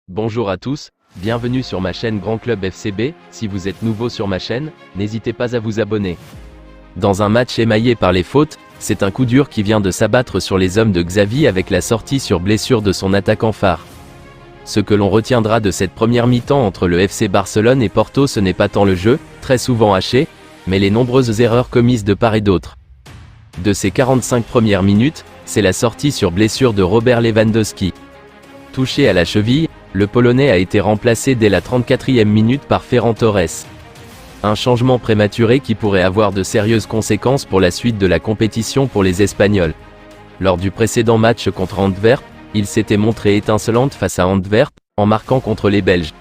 Bonjour à tous, bienvenue sur ma chaîne Grand Club FCB. Si vous êtes nouveau sur ma chaîne, n'hésitez pas à vous abonner. Dans un match émaillé par les fautes, c'est un coup dur qui vient de s'abattre sur les hommes de Xavi avec la sortie sur blessure de son attaquant phare. Ce que l'on retiendra de cette première mi-temps entre le FC Barcelone et Porto, ce n'est pas tant le jeu, très souvent haché, mais les nombreuses erreurs commises de part et d'autre. De ces 45 premières minutes, c'est la sortie sur blessure de Robert Lewandowski. Touché à la cheville, le Polonais a été remplacé dès la 34e minute par Ferran Torres. Un changement prématuré qui pourrait avoir de sérieuses conséquences pour la suite de la compétition pour les Espagnols. Lors du précédent match contre Antwerp, il s'était montré étincelante face à Antwerp, en marquant contre les Belges.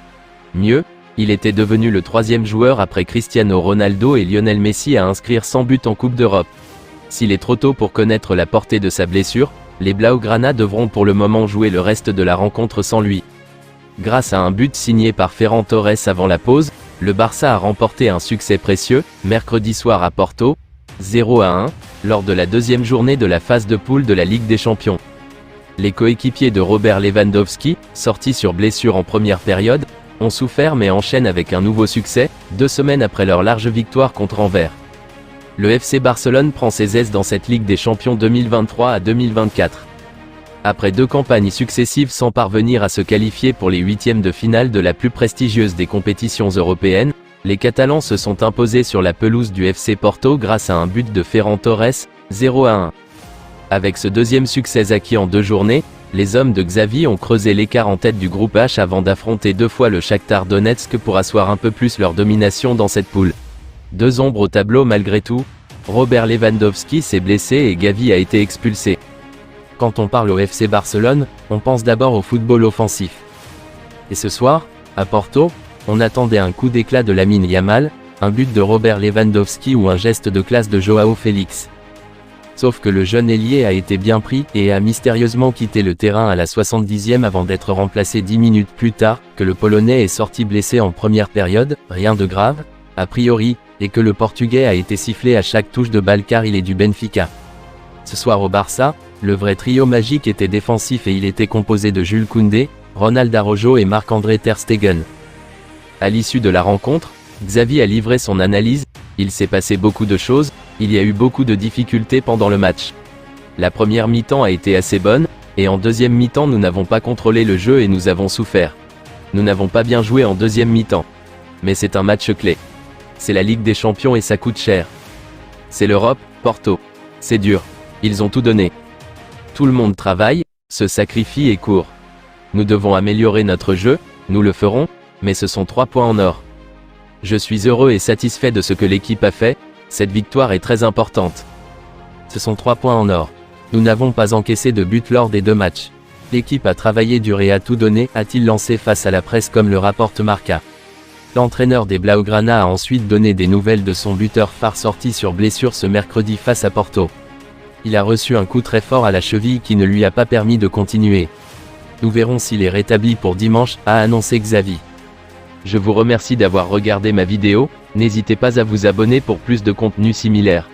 Mieux, il était devenu le troisième joueur après Cristiano Ronaldo et Lionel Messi à inscrire 100 buts en Coupe d'Europe. S'il est trop tôt pour connaître la portée de sa blessure, les Blaugrana devront pour le moment jouer le reste de la rencontre sans lui. Grâce à un but signé par Ferran Torres avant la pause, le Barça a remporté un succès précieux, mercredi soir à Porto, 0-1, lors de la deuxième journée de la phase de poule de la Ligue des Champions. Les coéquipiers de Robert Lewandowski, sortis sur blessure en première période, ont souffert mais enchaînent avec un nouveau succès, 2 semaines après leur large victoire contre Anvers. Le FC Barcelone prend ses aises dans cette Ligue des Champions 2023 à 2024. Après 2 campagnes successives sans parvenir à se qualifier pour les huitièmes de finale de la plus prestigieuse des compétitions européennes, les Catalans se sont imposés sur la pelouse du FC Porto grâce à un but de Ferran Torres, 0-1. Avec ce deuxième succès acquis en 2 journées, les hommes de Xavi ont creusé l'écart en tête du groupe H avant d'affronter 2 fois le Shakhtar Donetsk pour asseoir un peu plus leur domination dans cette poule. 2 ombres au tableau malgré tout, Robert Lewandowski s'est blessé et Gavi a été expulsé. Quand on parle au FC Barcelone, on pense d'abord au football offensif. Et ce soir, à Porto, on attendait un coup d'éclat de Lamine Yamal, un but de Robert Lewandowski ou un geste de classe de Joao Félix. Sauf que le jeune ailier a été bien pris et a mystérieusement quitté le terrain à la 70e avant d'être remplacé 10 minutes plus tard, que le Polonais est sorti blessé en première période, rien de grave, a priori, et que le Portugais a été sifflé à chaque touche de balle car il est du Benfica. Ce soir au Barça, le vrai trio magique était défensif et il était composé de Jules Koundé, Ronald Araujo et Marc-André Ter Stegen. À l'issue de la rencontre, Xavi a livré son analyse, il s'est passé beaucoup de choses, il y a eu beaucoup de difficultés pendant le match. La première mi-temps a été assez bonne, et en deuxième mi-temps nous n'avons pas contrôlé le jeu et nous avons souffert. Nous n'avons pas bien joué en deuxième mi-temps. Mais c'est un match clé. C'est la Ligue des Champions et ça coûte cher. C'est l'Europe, Porto. C'est dur. Ils ont tout donné. Tout le monde travaille, se sacrifie et court. Nous devons améliorer notre jeu, nous le ferons, mais ce sont 3 points en or. Je suis heureux et satisfait de ce que l'équipe a fait, cette victoire est très importante. Ce sont 3 points en or. Nous n'avons pas encaissé de but lors des 2 matchs. L'équipe a travaillé dur et a tout donné, a-t-il lancé face à la presse comme le rapporte Marca. L'entraîneur des Blaugrana a ensuite donné des nouvelles de son buteur phare sorti sur blessure ce mercredi face à Porto. Il a reçu un coup très fort à la cheville qui ne lui a pas permis de continuer. Nous verrons s'il est rétabli pour dimanche, a annoncé Xavi. Je vous remercie d'avoir regardé ma vidéo, n'hésitez pas à vous abonner pour plus de contenu similaire.